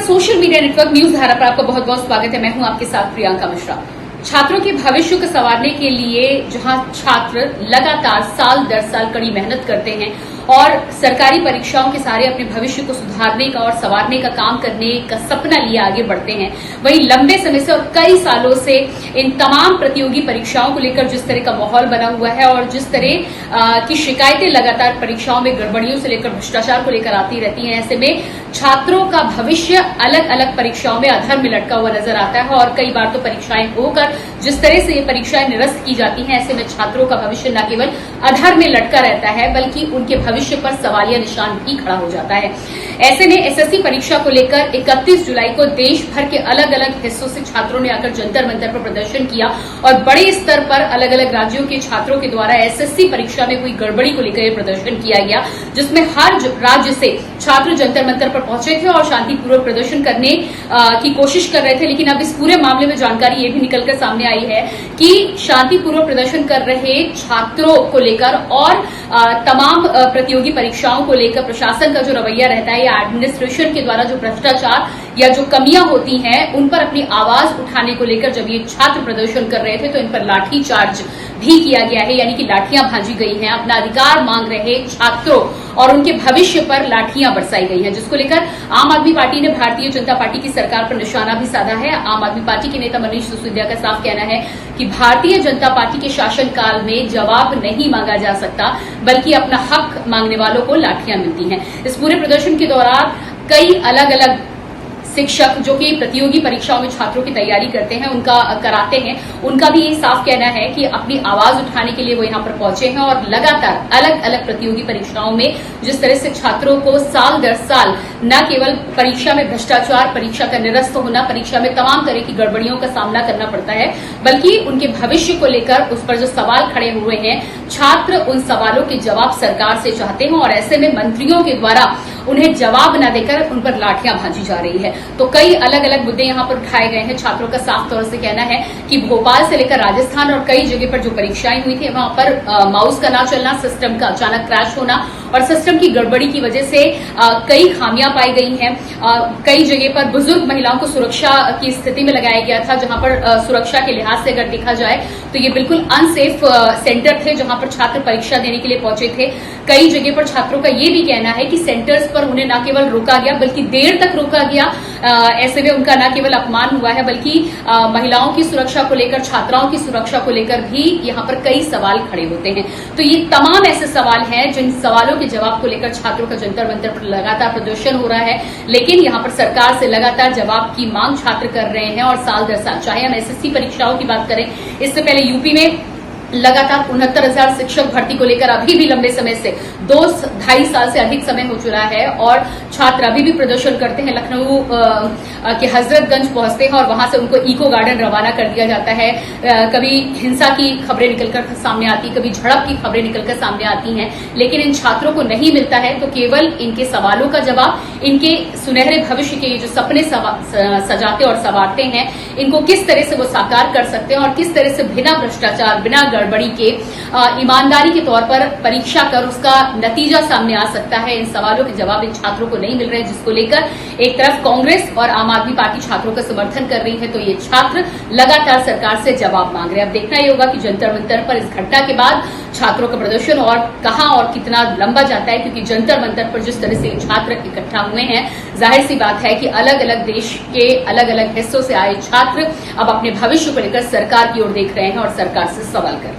Social media network news धारा पर आपका बहुत बहुत स्वागत है। मैं हूं आपके साथ प्रियंका मिश्रा। छात्रों के भविष्य को संवारने के लिए जहां छात्र लगातार साल दर साल कड़ी मेहनत करते हैं और सरकारी परीक्षाओं के सारे अपने भविष्य को सुधारने का और संवारने का काम करने का सपना लिए आगे बढ़ते हैं, वहीं लंबे समय से और कई सालों से इन तमाम प्रतियोगी परीक्षाओं को लेकर जिस तरह का माहौल बना हुआ है और जिस तरह की शिकायतें लगातार परीक्षाओं में गड़बड़ियों से लेकर भ्रष्टाचार को लेकर आती रहती हैं, ऐसे में छात्रों का भविष्य अलग अलग परीक्षाओं में अधर में लटका हुआ नजर आता है और कई बार तो परीक्षाएं होकर जिस तरह से ये परीक्षाएं निरस्त की जाती हैं, ऐसे में छात्रों का भविष्य न केवल अधर में लटका रहता है बल्कि उनके भविष्य पर सवालिया निशान भी खड़ा हो जाता है। ऐसे में एसएससी परीक्षा को लेकर 31 जुलाई को देश भर के अलग अलग हिस्सों से छात्रों ने आकर जंतर मंतर पर प्रदर्शन किया और बड़े स्तर पर अलग अलग राज्यों के छात्रों के द्वारा एसएससी परीक्षा में हुई गड़बड़ी को लेकर यह प्रदर्शन किया गया, जिसमें हर राज्य से छात्र जंतर मंतर पर पहुंचे थे और शांतिपूर्वक प्रदर्शन करने की कोशिश कर रहे थे। लेकिन अब इस पूरे मामले में जानकारी ये भी निकलकर सामने आई है कि शांतिपूर्वक प्रदर्शन कर रहे छात्रों को लेकर और तमाम प्रतियोगी परीक्षाओं को लेकर प्रशासन का जो रवैया रहता है या एडमिनिस्ट्रेशन के द्वारा जो भ्रष्टाचार या जो कमियां होती हैं उन पर अपनी आवाज उठाने को लेकर जब ये छात्र प्रदर्शन कर रहे थे तो इन पर लाठी चार्ज भी किया गया है, यानी कि लाठियां भांजी गई हैं। अपना अधिकार मांग रहे छात्रों और उनके भविष्य पर लाठियां बरसाई गई हैं, जिसको लेकर आम आदमी पार्टी ने भारतीय जनता पार्टी की सरकार पर निशाना भी साधा है। आम आदमी पार्टी के नेता मनीष सिसोदिया का साफ कहना है कि भारतीय जनता पार्टी के शासनकाल में जवाब नहीं मांगा जा सकता बल्कि अपना हक मांगने वालों को लाठियां मिलती हैं। इस पूरे प्रदर्शन के दौरान कई अलग अलग शिक्षक जो कि प्रतियोगी परीक्षाओं में छात्रों की तैयारी करते हैं कराते हैं, उनका भी ये साफ कहना है कि अपनी आवाज उठाने के लिए वो यहाँ पर पहुंचे हैं और लगातार अलग अलग प्रतियोगी परीक्षाओं में जिस तरह से छात्रों को साल दर साल न केवल परीक्षा में भ्रष्टाचार, परीक्षा का निरस्त होना, परीक्षा में तमाम तरह की गड़बड़ियों का सामना करना पड़ता है, बल्कि उनके भविष्य को लेकर उस पर जो सवाल खड़े हुए हैं, छात्र उन सवालों के जवाब सरकार से चाहते हैं और ऐसे में मंत्रियों के द्वारा उन्हें जवाब न देकर उन पर लाठियां भांजी जा रही है। तो कई अलग अलग मुद्दे यहाँ पर उठाए गए हैं। छात्रों का साफ तौर से कहना है कि भोपाल से लेकर राजस्थान और कई जगह पर जो परीक्षाएं हुई थी वहां पर माउस का ना चलना, सिस्टम का अचानक क्रैश होना और सिस्टम की गड़बड़ी की वजह से कई खामियां पाई गई हैं। कई जगह पर बुजुर्ग महिलाओं को सुरक्षा की स्थिति में लगाया गया था, जहां पर सुरक्षा के लिहाज से अगर देखा जाए तो ये बिल्कुल अनसेफ सेंटर थे जहां पर छात्र परीक्षा देने के लिए पहुंचे थे। कई जगह पर छात्रों का ये भी कहना है कि सेंटर्स पर उन्हें न केवल रोका गया बल्कि देर तक रोका गया। ऐसे में उनका न केवल अपमान हुआ है बल्कि महिलाओं की सुरक्षा को लेकर, छात्राओं की सुरक्षा को लेकर भी यहाँ पर कई सवाल खड़े होते हैं। तो ये तमाम ऐसे सवाल हैं जिन सवालों के जवाब को लेकर छात्रों का जंतर मंतर पर लगातार प्रदर्शन हो रहा है, लेकिन यहाँ पर सरकार से लगातार जवाब की मांग छात्र कर रहे हैं और साल दर साल, चाहे हम एसएससी परीक्षाओं की बात करें, इससे पहले यूपी में लगातार 69,000 शिक्षक भर्ती को लेकर अभी भी लंबे समय से 2-2.5 साल से अधिक समय हो चुका है और छात्र अभी भी प्रदर्शन करते हैं। लखनऊ के हजरतगंज पहुंचते हैं और वहां से उनको इको गार्डन रवाना कर दिया जाता है। कभी हिंसा की खबरें निकलकर सामने आती, कभी झड़प की खबरें निकलकर सामने आती हैं, लेकिन इन छात्रों को नहीं मिलता है। तो केवल इनके सवालों का जवाब, इनके सुनहरे भविष्य के जो सपने सजाते और संवारते हैं, इनको किस तरह से वो साकार कर सकते हैं और किस तरह से बिना भ्रष्टाचार, बिना गड़बड़ी के ईमानदारी के तौर पर परीक्षा कर उसका नतीजा सामने आ सकता है, इन सवालों के जवाब इन छात्रों को नहीं मिल रहे, जिसको लेकर एक तरफ कांग्रेस और आम आदमी पार्टी छात्रों का समर्थन कर रही है तो ये छात्र लगातार सरकार से जवाब मांग रहे हैं। अब देखना ही होगा कि जंतर मंतर पर इस घटना के बाद छात्रों का प्रदर्शन और कहां और कितना लंबा जाता है, क्योंकि जंतर मंतर पर जिस तरह से छात्र इकट्ठा हुए हैं, जाहिर सी बात है कि अलग अलग देश के अलग अलग हिस्सों से आए छात्र अब अपने भविष्य को लेकर सरकार की ओर देख रहे हैं और सरकार से सवाल कर रहे हैं।